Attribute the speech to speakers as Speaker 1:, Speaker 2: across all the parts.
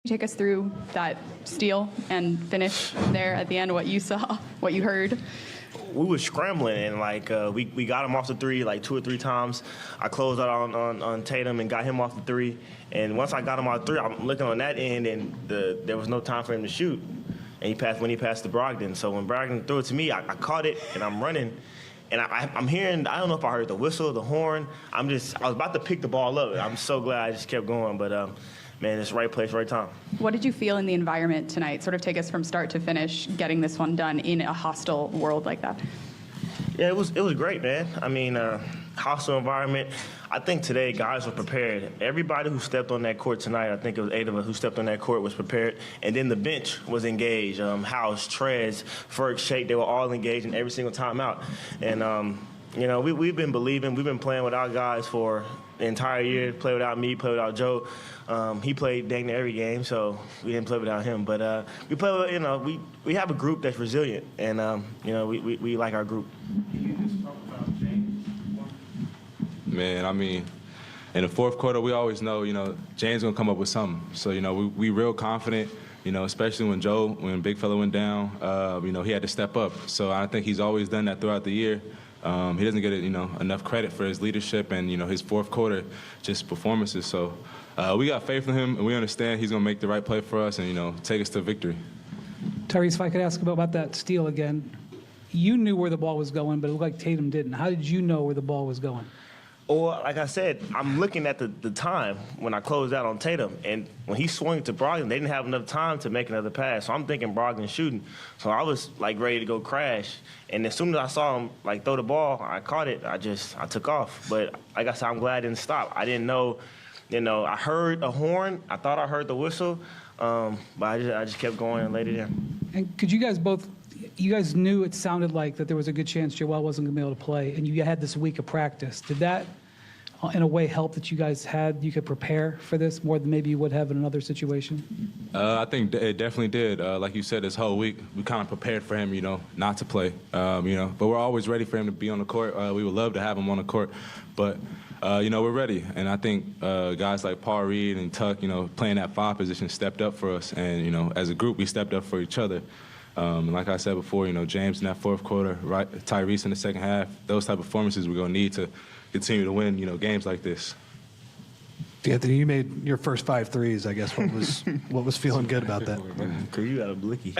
Speaker 1: Take us through that steal and finish there at the end, what you saw, what you heard.
Speaker 2: We were scrambling, and we got him off the three like 2 or 3 times. I closed out on Tatum and got him off the three. And once I got him off the three, I'm looking on that end, and there was no time for him to shoot. And he passed to Brogdon. So when Brogdon threw it to me, I caught it, and I'm running. And I'm hearing, I don't know if I heard the whistle, the horn. I was about to pick the ball up. I'm so glad I just kept going. But, man, it's right place, right time.
Speaker 1: What did you feel in the environment tonight? Sort of take us from start to finish, getting this one done in a hostile world like that.
Speaker 2: Yeah, it was great, man. I mean, hostile environment. I think today guys were prepared. Everybody who stepped on that court tonight, I think it was 8 of us who stepped on that court, was prepared. And then the bench was engaged. House, Trez, Ferg, Shake, they were all engaged in every single timeout. And, we've been believing. We've been playing with our guys for the entire year. Play without me, play without Joe. He played dang near every game, so we didn't play without him. But we play with, we have a group that's resilient, and, we like our group.
Speaker 3: Man, I mean, in the fourth quarter, we always know, James going to come up with something. So, we real confident, especially when Big Fella went down, he had to step up. So I think he's always done that throughout the year. He doesn't get enough credit for his leadership and, his fourth quarter just performances. So we got faith in him, and we understand he's going to make the right play for us and, take us to victory.
Speaker 4: Tyrese, if I could ask about that steal again. You knew where the ball was going, but it looked like Tatum didn't. How did you know where the ball was going?
Speaker 2: Or, like I said, I'm looking at the time when I closed out on Tatum, and when he swung to Brogdon, they didn't have enough time to make another pass. So I'm thinking Brogdon shooting. So I was, ready to go crash. And as soon as I saw him, throw the ball, I caught it. I took off. But, like I said, I'm glad I didn't stop. I didn't know, I heard a horn. I thought I heard the whistle. But I just kept going and laid it in.
Speaker 4: And could you guys knew it sounded like that there was a good chance Joel wasn't going to be able to play, and you had this week of practice. Did that, in a way, help that you could prepare for this more than maybe you would have in another situation?
Speaker 3: I think it definitely did. Like you said, this whole week, we kind of prepared for him, not to play, but we're always ready for him to be on the court. We would love to have him on the court, but, we're ready. And I think guys like Paul Reed and Tuck, playing that 5 position stepped up for us. And, as a group, we stepped up for each other. And like I said before, James in that fourth quarter, right, Tyrese in the second half, those type of performances we're going to need to continue to win, games like this.
Speaker 5: DeAnthony, you made your first 5 threes. I guess what was feeling good about that?
Speaker 2: You got a blicky.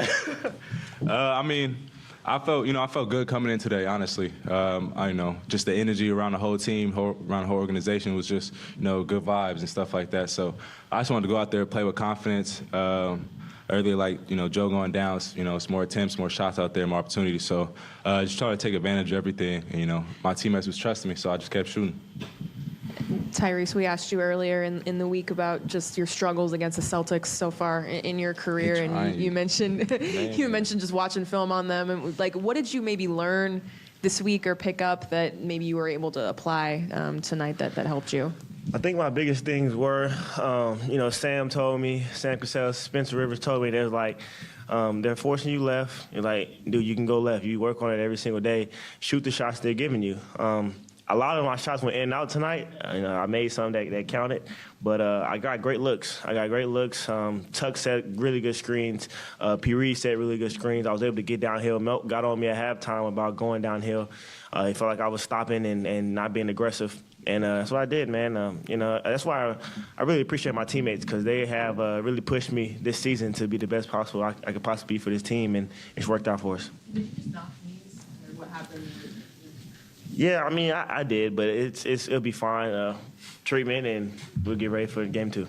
Speaker 3: I felt good coming in today, honestly. Just the energy around the whole team, around the whole organization was just, good vibes and stuff like that. So I just wanted to go out there, play with confidence. Earlier, Joe going down, it's more attempts, more shots out there, more opportunities. So just trying to take advantage of everything. And, my teammates was trusting me, so I just kept shooting.
Speaker 6: Tyrese, we asked you earlier in the week about just your struggles against the Celtics so far in your career, and you mentioned just watching film on them. And what did you maybe learn this week or pick up that maybe you were able to apply tonight that helped you?
Speaker 2: I think my biggest things were, Sam told me, Sam Cassell, Spencer Rivers told me, they're forcing you left. You're like, dude, you can go left. You work on it every single day. Shoot the shots they're giving you. A lot of my shots went in and out tonight. I made some that counted, but I got great looks. Tuck set really good screens. Tyrese set really good screens. I was able to get downhill. Melton got on me at halftime about going downhill. It felt like I was stopping and not being aggressive. And that's what I did, man. That's why I really appreciate my teammates, because they have really pushed me this season to be the best possible I could possibly be for this team, and it's worked out for us.
Speaker 6: Did you just knock knees, or what happened?
Speaker 2: Yeah, I did, but it'll be fine. Treatment, and we'll get ready for game 2.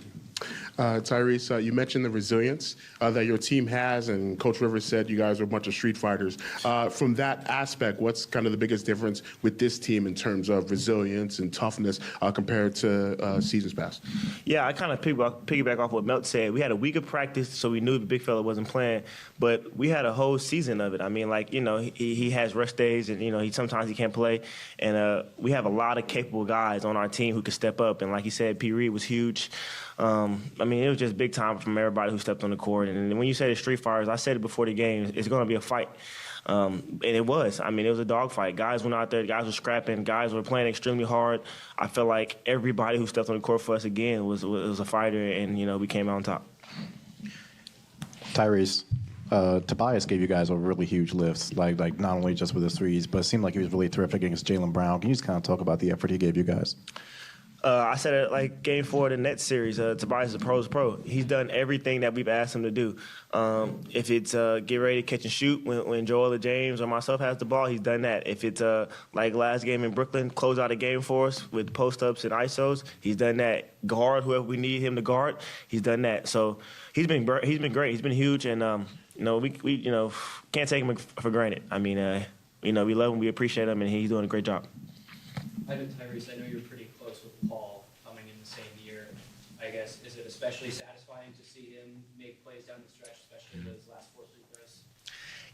Speaker 7: Tyrese, you mentioned the resilience that your team has, and Coach Rivers said you guys are a bunch of street fighters. From that aspect, what's kind of the biggest difference with this team in terms of resilience and toughness compared to seasons past?
Speaker 2: Yeah, I kind of piggyback off what Melton said. We had a week of practice, so we knew the big fella wasn't playing, but we had a whole season of it. He has rest days, and, sometimes he can't play, and we have a lot of capable guys on our team who can step up, and like you said, P. Reed was huge. It was just big time from everybody who stepped on the court. And when you say the street fighters, I said it before the game, it's going to be a fight. And it was. It was a dogfight. Guys went out there, guys were scrapping, guys were playing extremely hard. I felt like everybody who stepped on the court for us again was a fighter, and, we came out on top.
Speaker 8: Tyrese, Tobias gave you guys a really huge lift, like not only just with his threes, but it seemed like he was really terrific against Jaylen Brown. Can you just kind of talk about the effort he gave you guys?
Speaker 2: I said it like game 4 of the Nets series. Tobias is a pro's pro. He's done everything that we've asked him to do. If it's get ready to catch and shoot when Joel or James or myself has the ball, he's done that. If it's like last game in Brooklyn, close out a game for us with post-ups and ISOs, he's done that. Guard whoever we need him to guard, he's done that. So he's been great. He's been huge, and we can't take him for granted. I mean, we love him, we appreciate him, and he's doing a great job.
Speaker 9: Ivan, Tyrese, I know you're pretty close with Paul coming in the same year. I guess, is it especially satisfying to see him make plays down the stretch, especially those last 4 free throws?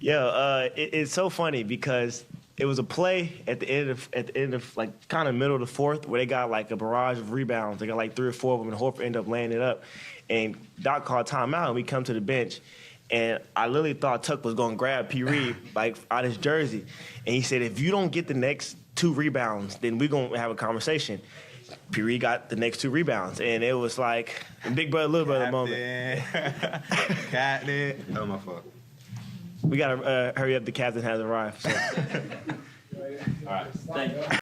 Speaker 2: Yeah, it's so funny because it was a play at the end of like kind of middle of the fourth where they got like a barrage of rebounds. They got like 3 or 4 of them, and Horford ended up laying it up. And Doc called timeout, and we come to the bench. And I literally thought Tuck was going to grab P. Reed like out his jersey. And he said, if you don't get the next 2 rebounds, then we're going to have a conversation. P. Reed got the next 2 rebounds. And it was like a big brother, little brother moment.
Speaker 3: Captain. Oh, my fault.
Speaker 2: We got to hurry up. The captain has arrived. So.
Speaker 9: All right. Thank you.